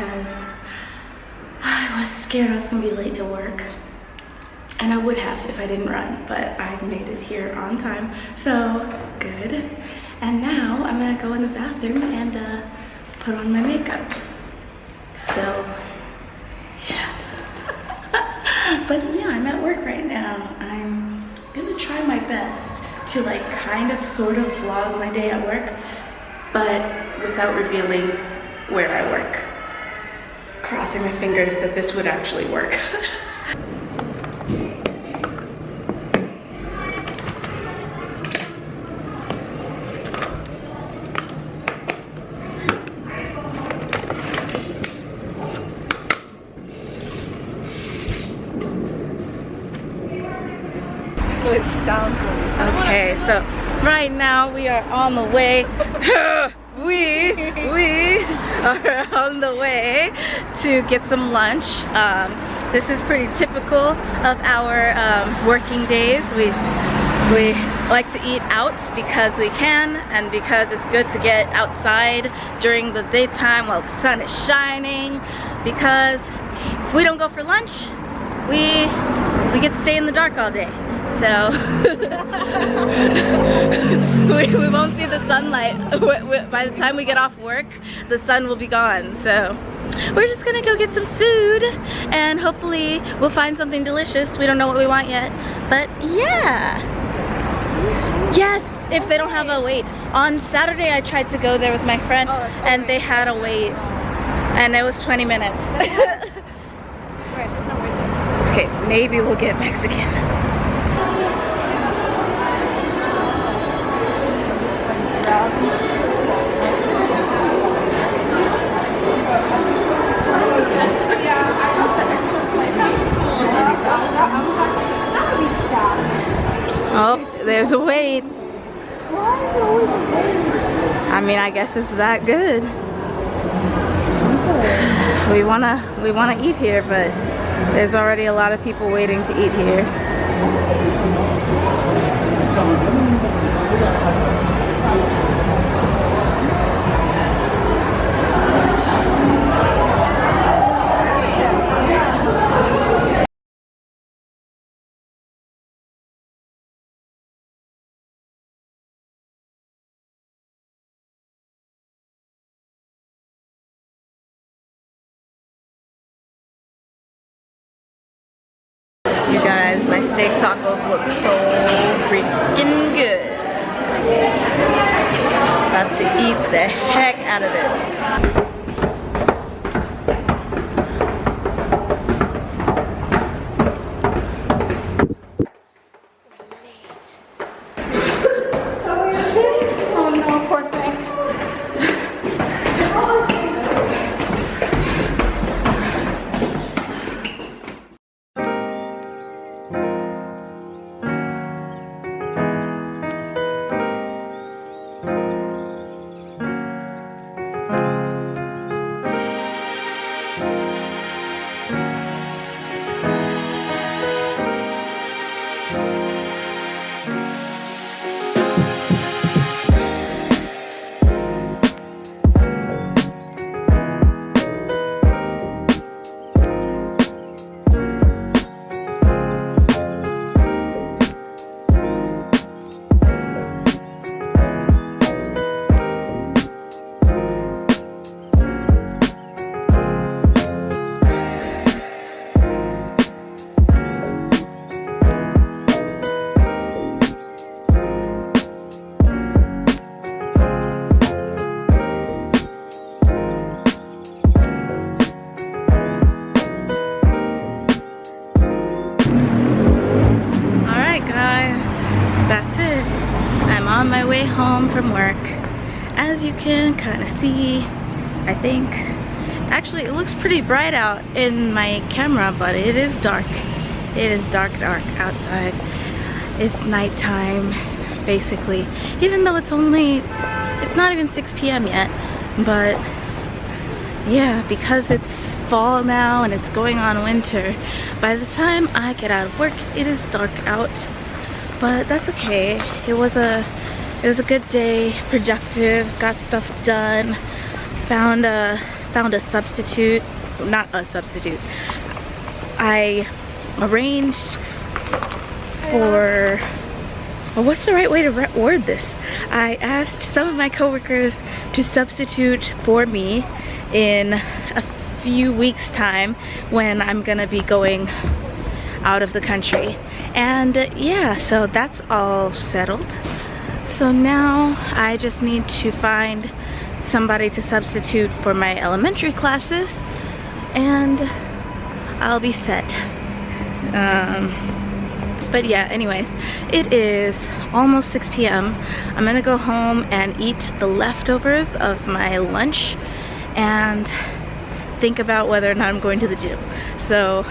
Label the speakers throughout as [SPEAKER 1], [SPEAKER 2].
[SPEAKER 1] because I was scared I was gonna be late to work. And I would have if I didn't run, but I made it here on time, so good. And now I'm gonna go in the bathroom and put on my makeup. So, yeah. But yeah, I'm at work right now. I'm gonna try my best to like kind of sort of vlog my day at work, but without revealing where I work. Crossing my fingers that this would actually work. Okay, so right now we are on the way. we are on the way to get some lunch. This is pretty typical of our working days. We like to eat out because we can and because it's good to get outside during the daytime while the sun is shining, because if we don't go for lunch, we get to stay in the dark all day. So we won't see the sunlight. By the time we get off work, the sun will be gone. So we're just gonna go get some food and hopefully we'll find something delicious. We don't know what we want yet, but yeah. Yes, if they don't have a wait. On Saturday I tried to go there with my friend and they had a wait and it was 20 minutes. Okay, maybe we'll get Mexican. Oh, there's a wait. I mean, I guess it's that good. We wanna eat here, but there's already a lot of people waiting to eat here. You guys, my steak tacos look so freaking good. About to eat the heck out of this. Oh no, poor thing. On my way home from work. As you can kind of see, I think, actually it looks pretty bright out in my camera, but it is dark. It is dark outside. It's nighttime basically, even though it's not even 6 p.m. yet, but yeah, because it's fall now and it's going on winter, by the time I get out of work it is dark out. But that's okay. It was a good day, productive, got stuff done, found a found a substitute, not a substitute. I arranged for, well, what's the right way to word this? I asked some of my coworkers to substitute for me in a few weeks time when I'm gonna be going out of the country. And yeah, so that's all settled. So now I just need to find somebody to substitute for my elementary classes and I'll be set. But yeah, anyways, it is almost 6 p.m. I'm gonna go home and eat the leftovers of my lunch and think about whether or not I'm going to the gym. So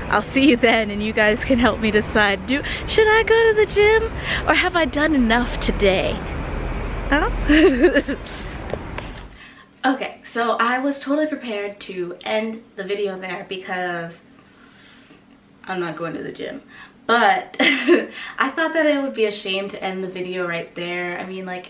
[SPEAKER 1] I'll see you then and you guys can help me decide, should I go to the gym or have I done enough today? Huh? Okay, so I was totally prepared to end the video there because I'm not going to the gym. But I thought that it would be a shame to end the video right there. I mean, like,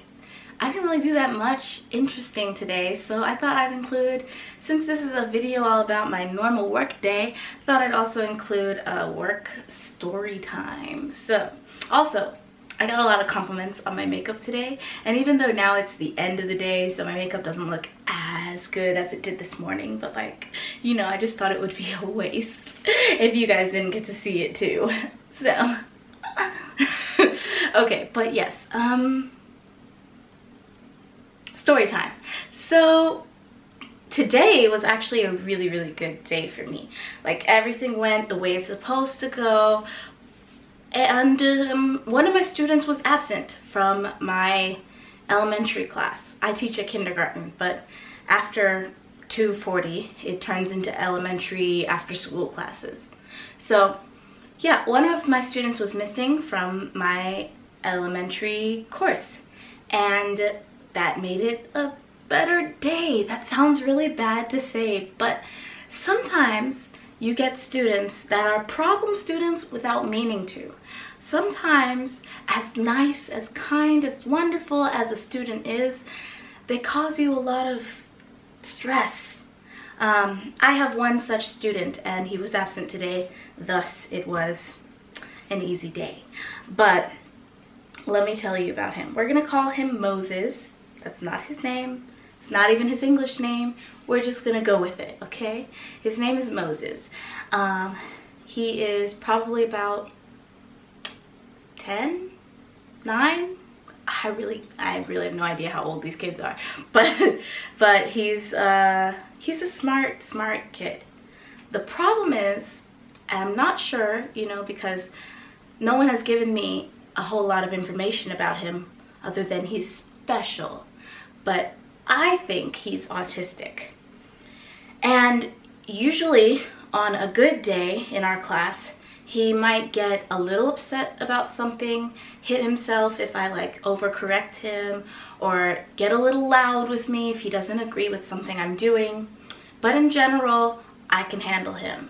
[SPEAKER 1] I didn't really do that much interesting today, so I thought I'd include, since this is a video all about my normal work day, I thought I'd also include a work story time. So, also, I got a lot of compliments on my makeup today, and even though now it's the end of the day, so my makeup doesn't look as good as it did this morning, but like, you know, I just thought it would be a waste if you guys didn't get to see it too. So, okay, but yes, story time. So today was actually a really, really good day for me. Like, everything went the way it's supposed to go. And one of my students was absent from my elementary class. I teach at kindergarten, but after 2:40, it turns into elementary after school classes. So yeah, one of my students was missing from my elementary course, and that made it a better day. That sounds really bad to say, but sometimes you get students that are problem students without meaning to. Sometimes, as nice, as kind, as wonderful as a student is, they cause you a lot of stress. I have one such student and he was absent today, thus it was an easy day. But let me tell you about him. We're gonna call him Moses. That's not his name. It's not even his English name. We're just gonna go with it, okay? His name is Moses. He is probably about 10, 9. I really have no idea how old these kids are, but he's a smart kid. The problem is, and I'm not sure, you know, because no one has given me a whole lot of information about him other than he's special, but I think he's autistic. And usually on a good day in our class, he might get a little upset about something, hit himself if I like overcorrect him, or get a little loud with me if he doesn't agree with something I'm doing. But in general, I can handle him.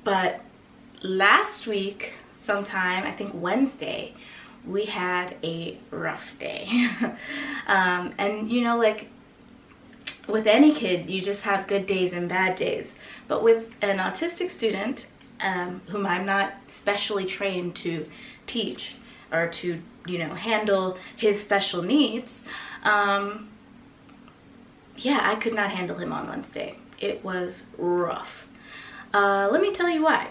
[SPEAKER 1] But last week, sometime, I think Wednesday, we had a rough day. And you know, like with any kid, you just have good days and bad days. But with an autistic student, whom I'm not specially trained to teach or to, you know, handle his special needs, yeah, I could not handle him on Wednesday. It was rough. Let me tell you why.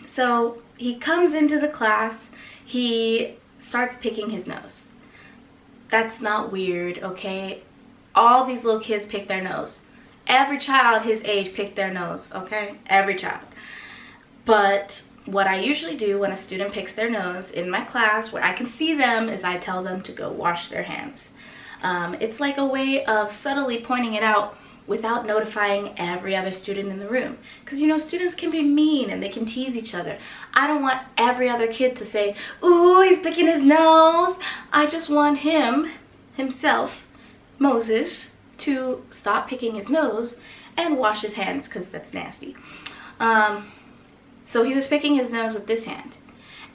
[SPEAKER 1] So he comes into the class, he starts picking his nose. That's not weird, okay? All these little kids pick their nose. Every child his age picked their nose, okay? Every child. But what I usually do when a student picks their nose in my class where I can see them is I tell them to go wash their hands. It's like a way of subtly pointing it out without notifying every other student in the room. Because, you know, students can be mean and they can tease each other. I don't want every other kid to say, ooh, he's picking his nose. I just want himself, Moses, to stop picking his nose and wash his hands, because that's nasty. So he was picking his nose with this hand.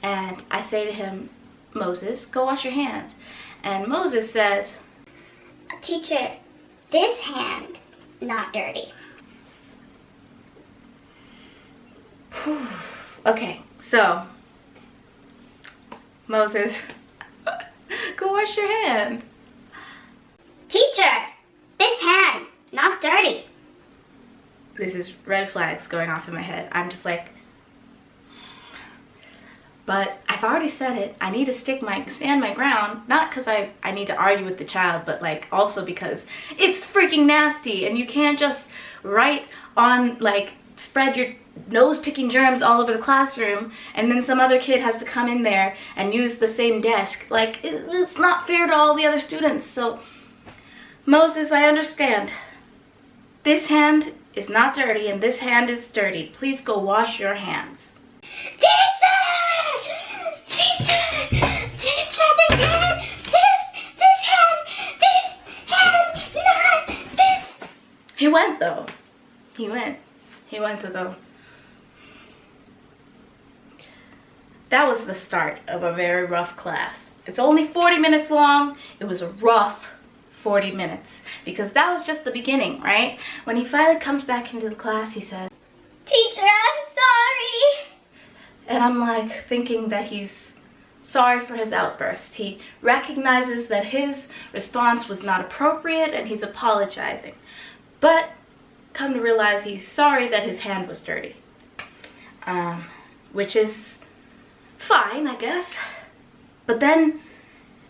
[SPEAKER 1] And I say to him, Moses, go wash your hands. And Moses says,
[SPEAKER 2] Teacher, this hand. not dirty.
[SPEAKER 1] Okay, so Moses, go wash your hand.
[SPEAKER 2] Teacher, this hand, not dirty.
[SPEAKER 1] This is red flags going off in my head. I'm just like, but I've already said it. I need to stand my ground, not because I need to argue with the child, but like also because it's freaking nasty and you can't just write on, like, spread your nose picking germs all over the classroom and then some other kid has to come in there and use the same desk. Like, it's not fair to all the other students. So Moses, I understand. This hand is not dirty and this hand is dirty. Please go wash your hands.
[SPEAKER 2] Teacher! Teacher! Teacher, this hand! Not this!
[SPEAKER 1] He went though. He went to go. That was the start of a very rough class. It's only 40 minutes long. It was a rough 40 minutes because that was just the beginning, right? When he finally comes back into the class, he says,
[SPEAKER 2] Teacher, I'm sorry.
[SPEAKER 1] and I'm like thinking that he's sorry for his outburst. He recognizes that his response was not appropriate and he's apologizing. But come to realize he's sorry that his hand was dirty. Which is fine, I guess. But then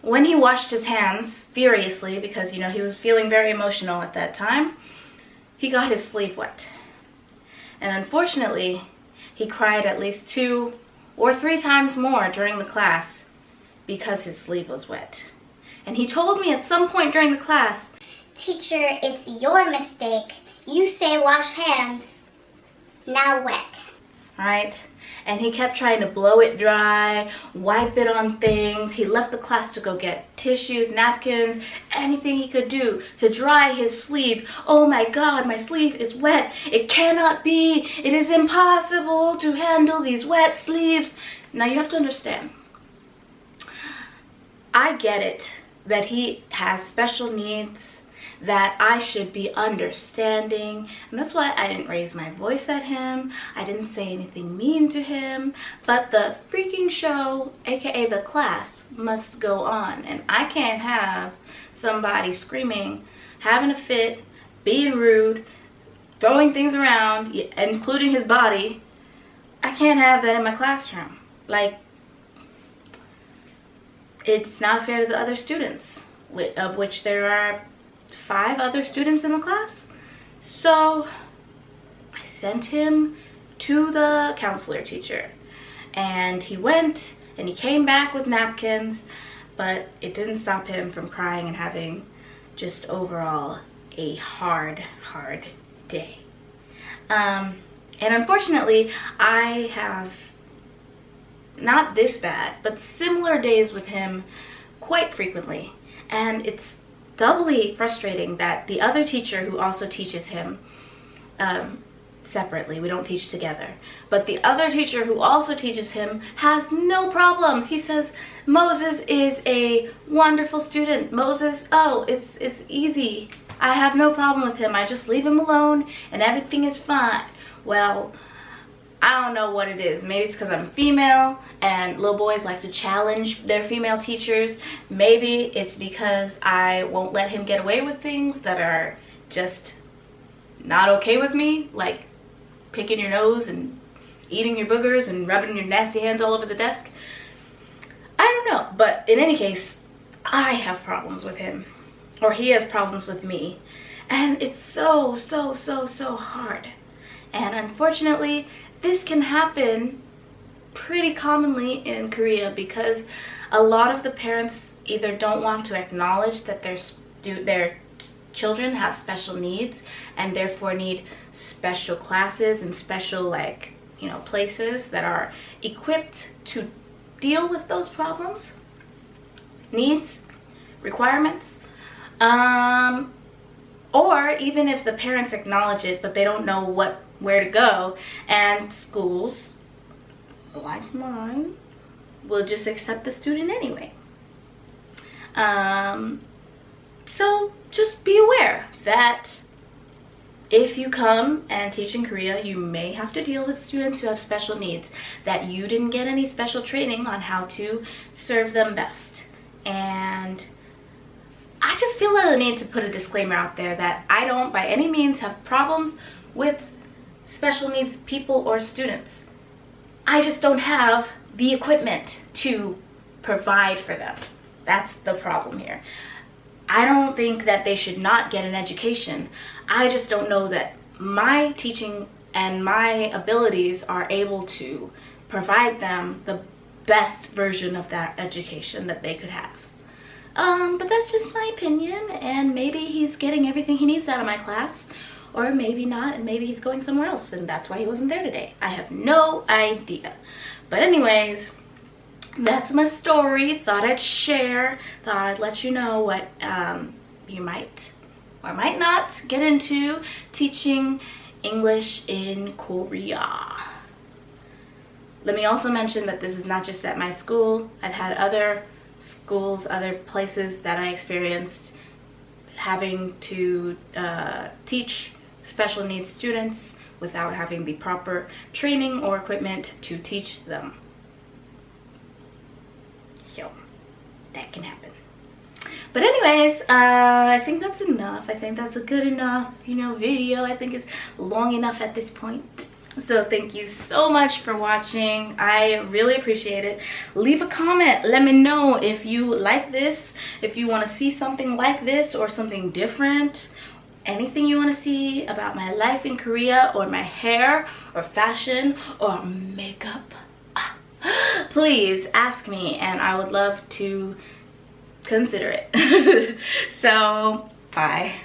[SPEAKER 1] when he washed his hands furiously, because, you know, he was feeling very emotional at that time, he got his sleeve wet. And unfortunately, he cried at least 2 or 3 times more during the class because his sleeve was wet. And he told me at some point during the class,
[SPEAKER 2] Teacher, it's your mistake. You say wash hands. Now wet.
[SPEAKER 1] right? And he kept trying to blow it dry, wipe it on things. He left the class to go get tissues, napkins, anything he could do to dry his sleeve. Oh my God, my sleeve is wet. It cannot be. It is impossible to handle these wet sleeves. Now you have to understand. I get it that he has special needs, that I should be understanding, and that's why I didn't raise my voice at him. I didn't say anything mean to him, but the freaking show, aka the class, must go on, and I can't have somebody screaming, having a fit, being rude, throwing things around, including his body. I can't have that in my classroom. Like, it's not fair to the other students, of which there are 5 other students in the class. So I sent him to the counselor teacher, and he went and he came back with napkins, but it didn't stop him from crying and having just overall a hard day. And unfortunately, I have not this bad, but similar days with him quite frequently, and it's doubly frustrating that the other teacher who also teaches him separately, we don't teach together, but the other teacher who also teaches him has no problems. He says, Moses is a wonderful student. Moses, oh, it's easy. I have no problem with him. I just leave him alone and everything is fine. Well, I don't know what it is. Maybe it's because I'm female and little boys like to challenge their female teachers. Maybe it's because I won't let him get away with things that are just not okay with me, like picking your nose and eating your boogers and rubbing your nasty hands all over the desk. I don't know, but in any case, I have problems with him, or he has problems with me, and it's so hard. And unfortunately, this can happen pretty commonly in Korea because a lot of the parents either don't want to acknowledge that their children have special needs and therefore need special classes and special, like, you know, places that are equipped to deal with those problems, needs, requirements. Or even if the parents acknowledge it but they don't know where to go, and schools like mine will just accept the student anyway. So just be aware that if you come and teach in Korea, you may have to deal with students who have special needs that you didn't get any special training on how to serve them best. And I just feel the need to put a disclaimer out there that I don't by any means have problems with special needs people or students. I just don't have the equipment to provide for them. That's the problem here. I don't think that they should not get an education. I just don't know that my teaching and my abilities are able to provide them the best version of that education that they could have. But that's just my opinion, and maybe he's getting everything he needs out of my class, or maybe not, and maybe he's going somewhere else, and that's why he wasn't there today. I have no idea. But anyways, that's my story. Thought I'd share, thought I'd let you know what you might or might not get into teaching English in Korea. Let me also mention that this is not just at my school. I've had other schools, other places that I experienced having to teach special needs students without having the proper training or equipment to teach them. So that can happen. But anyways, I think that's enough. I think that's a good enough, video. I think it's long enough at this point. So thank you so much for watching. I really appreciate it. Leave a comment. Let me know if you like this, if you want to see something like this or something different. Anything you want to see about my life in Korea or my hair or fashion or makeup, please ask me and I would love to consider it. So, bye.